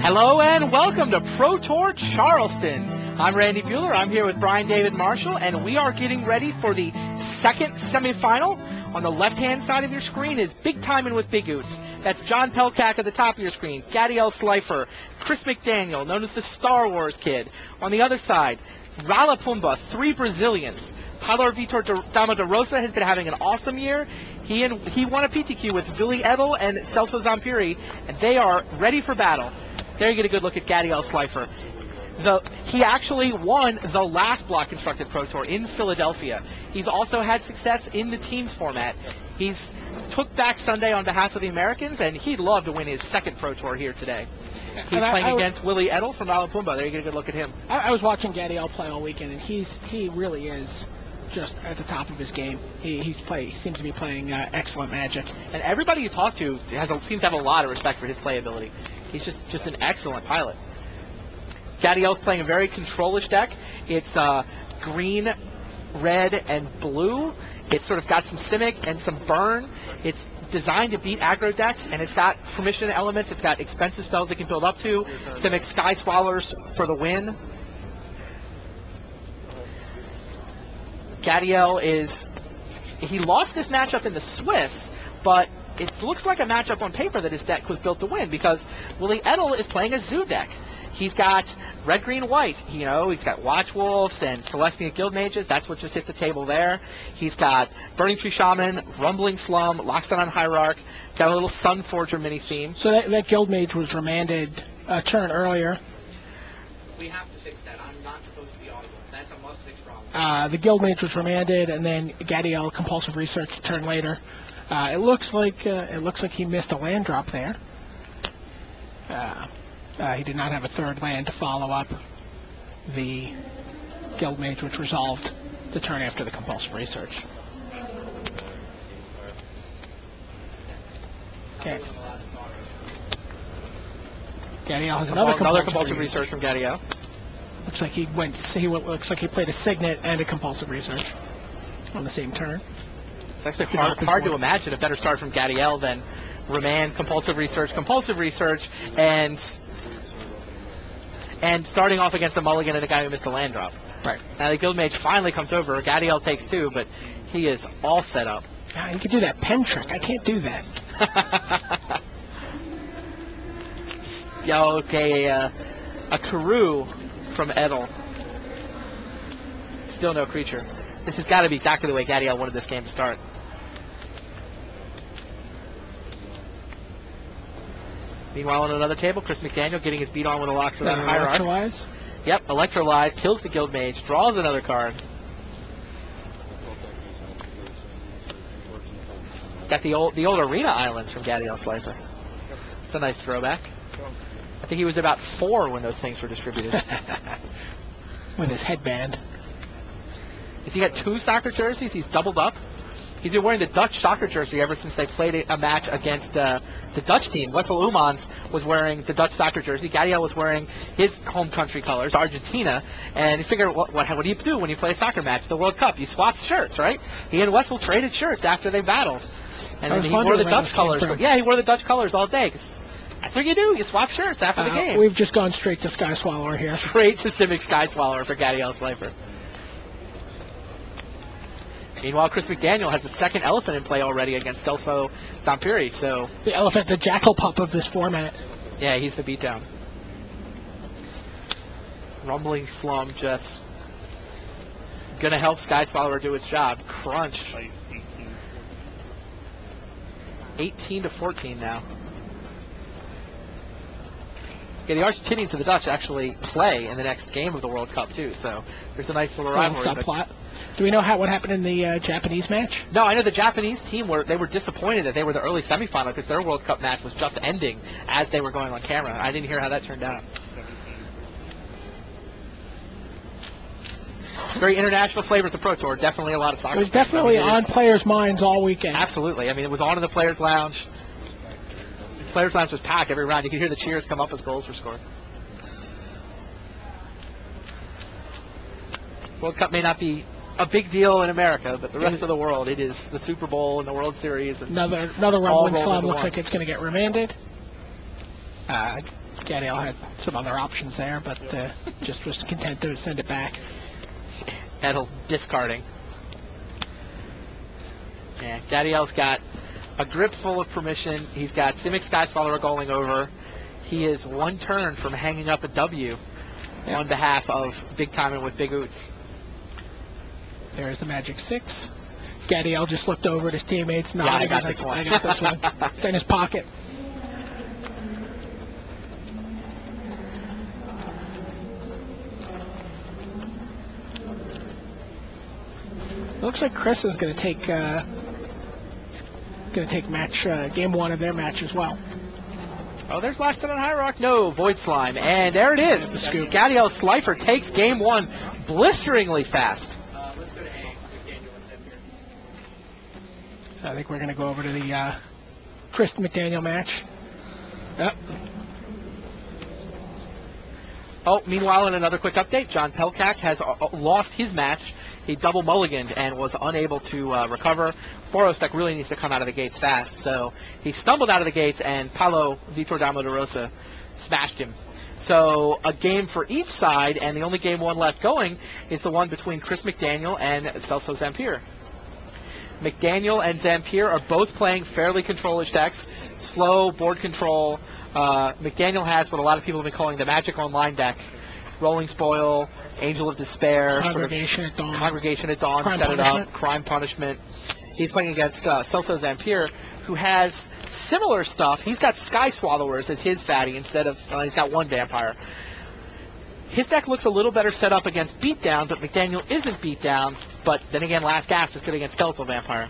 Hello and welcome to Pro Tour-Charleston. I'm Randy Bueller. I'm here with Brian David Marshall, and we are getting ready for the second semifinal. On the left-hand side of your screen is Big Timin' with Big Goose. That's John Pelkak at the top of your screen, Gadiel Slifer, Chris McDaniel, known as the Star Wars Kid. On the other side, Rala Pumba, 3 Brazilians. Paulo Vitor Dama de Rosa has been having an awesome year. He won a PTQ with Willie Edel and Celso Zampiri, and they are ready for battle. There you get a good look at Gadiel Slifer. He actually won the last Block Constructed Pro Tour in Philadelphia. He's also had success in the teams format. He's took back Sunday on behalf of the Americans, and he'd love to win his second Pro Tour here today. He's playing against Willie Edel from Alapumba. There you get a good look at him. I was watching Gadiel play all weekend, and he really is just at the top of his game. He seems to be playing excellent Magic. And everybody you talk to seems to have a lot of respect for his playability. He's just an excellent pilot. Gadiel's playing a very control-ish deck. It's green, red, and blue. It's sort of got some Simic and some Burn. It's designed to beat aggro decks, and it's got permission elements. It's got expensive spells it can build up to. Simic Sky Swallowers for the win. Gadiel he lost this matchup in the Swiss, but it looks like a matchup on paper that his deck was built to win, because Willie Edel is playing a Zoo deck. He's got red, green, white. He's got Watch Wolves and Celestia Guild Mages. That's what just hit the table there. He's got Burning Tree Shaman, Rumbling Slum, Lockstone on Hierarch. He's got a little Sun Forger mini theme. So that Guild Mage was remanded a turn earlier. We have to fix that. I'm not supposed to be audible. That's a must-fix problem. The Guild Mage was remanded, and then Gadiel Compulsive Research a turn later. It looks like he missed a land drop there. He did not have a third land to follow up the Guild Mage, which resolved the turn after the Compulsive Research. Okay. Gadiel has another compulsive research from Gadiel. Looks like looks like he played a Signet and a Compulsive Research on the same turn. It's actually hard to imagine a better start from Gadiel than Remand, Compulsive Research, and starting off against a mulligan and a guy who missed a land drop. Right. Now the Guild Mage finally comes over. Gadiel takes 2, but he is all set up. Yeah, he could do that pen trick. I can't do that. Okay, a Karoo from Edel. Still no creature. This has got to be exactly the way Gadiel wanted this game to start. Meanwhile, on another table, Chris McDaniel getting his beat on with a Lockstone on Hierarch. Electrolyze? Yep, Electrolyze, kills the Guild Mage, draws another card. Got the old Arena Islands from Gadiel Slifer. It's a nice throwback. I think he was about 4 when those things were distributed. With his headband. He got 2 soccer jerseys. He's doubled up. He's been wearing the Dutch soccer jersey ever since they played a match against the Dutch team. Wessel Umans was wearing the Dutch soccer jersey. Gadiel was wearing his home country colors, Argentina. And you figure, what do you do when you play a soccer match? The World Cup. You swap shirts, right? He and Wessel traded shirts after they battled. And then he wore the Dutch colors. Yeah, he wore the Dutch colors all day. That's what you do. You swap shirts after the game. We've just gone straight to Sky Swallower here. Straight to Simic Sky Swallower for Gadiel Slifer. Meanwhile, Chris McDaniel has the second elephant in play already against Celso Zampiri. So the elephant, the jackal pup of this format. Yeah, he's the beatdown. Rumbling Slum just gonna help Sky Swallower do its job. Crunch. 18-14 now. Yeah, the Argentinians and the Dutch actually play in the next game of the World Cup too, so there's a nice little rivalry. Subplot. Do we know what happened in the Japanese match? No, I know the Japanese team were disappointed that they were the early semifinal because their World Cup match was just ending as they were going on camera. I didn't hear how that turned out. Very international flavor at the Pro Tour. Definitely a lot of soccer. It was definitely on players' minds all weekend. Absolutely. I mean, it was on in the Players' Lounge. The Players' Lounge was packed every round. You could hear the cheers come up as goals were scored. World Cup may not be a big deal in America, but the rest of the world, it is the Super Bowl and the World Series. And another Rumbling Slum looks like it's going to get remanded. Gadiel had some other options there, but just was content to send it back. Edel discarding. Yeah, Gadiel's got a grip full of permission. He's got Simic Skyswaller going over. He is one turn from hanging up a W on behalf of Big Time and with Big Oots. There's the Magic 6. Gadiel just looked over at his teammates. No, Yeah, I got this one. I got this one. It's in his pocket. Looks like Chris is going to take match game one of their match as well. Oh, there's Blasted on High Rock. No, Void Slime. And there it is. The scoop. Gadiel Slifer takes game one blisteringly fast. Let's go to A. I think we're going to go over to the Chris McDaniel match. Yep. Oh, meanwhile, in another quick update, John Pelkak has lost his match. He double mulliganed and was unable to recover. Forostek really needs to come out of the gates fast, so he stumbled out of the gates, and Paulo Vitor Damo de Rosa smashed him. So a game for each side, and the only game one left going is the one between Chris McDaniel and Celso Zampier. McDaniel and Zampier are both playing fairly control-ish decks, slow board control. McDaniel has what a lot of people have been calling the Magic Online deck, Rolling Spoil, Angel of Despair, Congregation at Dawn. Congregation at Dawn, Crime set Punishment. it up, Crime Punishment. He's playing against Celso Zampier, who has similar stuff. He's got Sky Swallowers as his fatty instead of, he's got one Vampire. His deck looks a little better set up against Beatdown, but McDaniel isn't Beatdown. But then again, Last Gasp is good against Skeletal Vampire.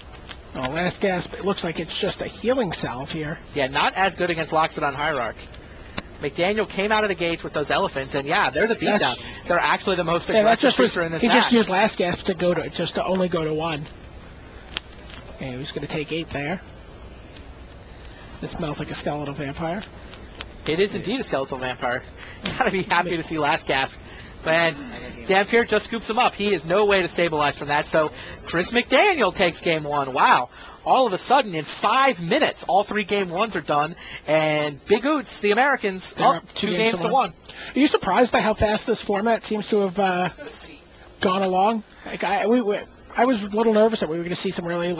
Oh, Last Gasp, it looks like it's just a healing salve here. Yeah, not as good against Loxodon Hierarch. McDaniel came out of the gates with those elephants, and yeah, they're the beatdown. They're actually the most aggressive creature in this He match. just used Last Gasp to only go to 1. And he's going to take 8 there. This smells like a Skeletal Vampire. It is indeed a Skeletal Vampire. Gotta be happy to see Last Gasp. And Zampier just scoops him up. He has no way to stabilize from that. So Chris McDaniel takes game one. Wow. All of a sudden, in 5 minutes, all 3 game ones are done. And Big Oots, the Americans, up 2 games to 1. Are you surprised by how fast this format seems to have gone along? Like I was a little nervous that we were going to see some really,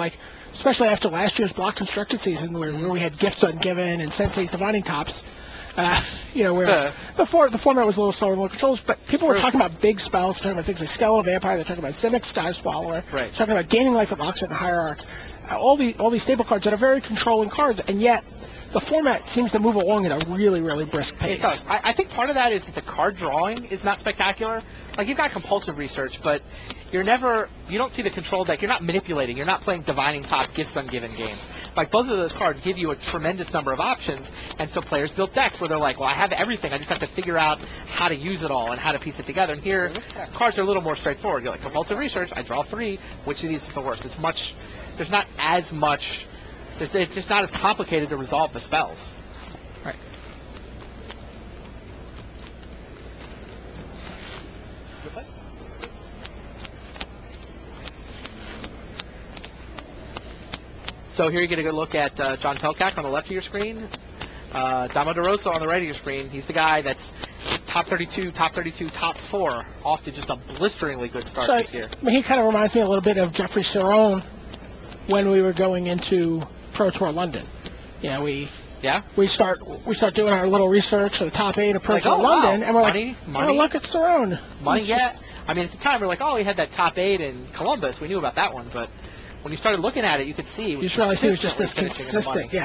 especially after last year's block constructed season where we had Gifts Ungiven and Sensei's Divining Tops. Where the format was a little slower, more controls, but people were talking about big spells, talking about things like Skeletal Vampire, they're talking about Simic Sky Swallower, talking about gaining life with Loxodon Hierarch, all these staple cards that are very controlling cards, and yet the format seems to move along at a really, really brisk pace. It does. I think part of that is that the card drawing is not spectacular. Like, you've got compulsive research, but you don't see the control deck. You're not manipulating. You're not playing Divining Top, Gifts Ungiven games. Like, both of those cards give you a tremendous number of options, and so players build decks where they're like, well, I have everything. I just have to figure out how to use it all and how to piece it together. And here, cards are a little more straightforward. You're like, compulsive research, I draw 3. Which of these is the worst? There's not as much, it's just not as complicated to resolve the spells. Right. So here you get a good look at John Pelkak on the left of your screen. Damo de Rosa on the right of your screen. He's the guy that's top 32, top 4, off to just a blisteringly good start this year. He kind of reminds me a little bit of Jeffrey Cerrone when we were going into Pro Tour London. We start doing our little research for the top 8 of Pro Tour London, and we're money, oh, look at Cerrone. Money, yeah. I mean, at the time, we're like, oh, he had that top 8 in Columbus. We knew about that one, but when you started looking at it, you could see. You just realized he was just this consistent. Yeah.